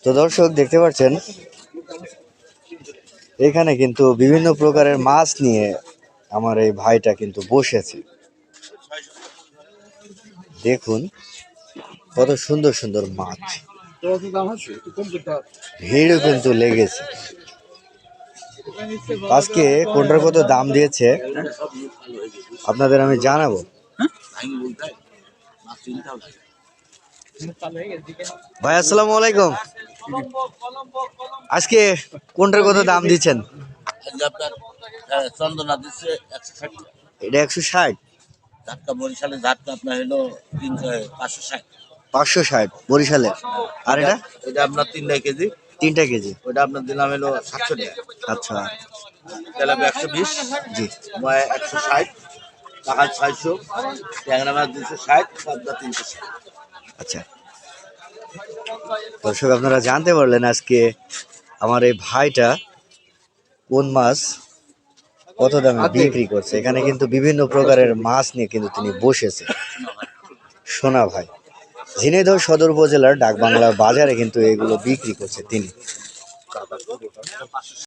তো দর্শক দেখতে পাচ্ছেন এখানে কিন্তু বিভিন্ন প্রকারের মাছ নিয়ে আমার এই ভাইটা কিন্তু বসেছে। দেখুন কত সুন্দর সুন্দর মাছ, ভিড়ও কিন্তু লেগেছে। আজকে কোনটার কত দাম দিয়েছে আপনাদের আমি জানাবো। ভাই আসসালামু আলাইকুম, আজকে কোনটার কত দাম দিচ্ছেন? চন্দনা দিচ্ছে 160, এটা 160, ঝাটকা বরিশালে ঝাটকা আপনার হলো 560। 560 বরিশালের। আর এটা এটা আপনার 3 কেজি, 3টা কেজি। ওটা আপনার দিলাম হলো 700 টাকা। আচ্ছা তেলাপি 120, জি, ময় 160, কাকাল 600, ট্যাংরা মাছ 260, পাবদা 360। আচ্ছা দর্শক আপনারা জানতে পারলেন আজকে আমার এই ভাইটা কোন মাছ কত দামে বিক্রি করছে। এখানে কিন্তু বিভিন্ন প্রকারের মাছ নিয়ে কিন্তু তিনি বসেছে। সোনা ভাই ঝিনাইদহ সদর উপজেলার ডাকবাংলা বাজারে কিন্তু এগুলো বিক্রি করছে তিনি।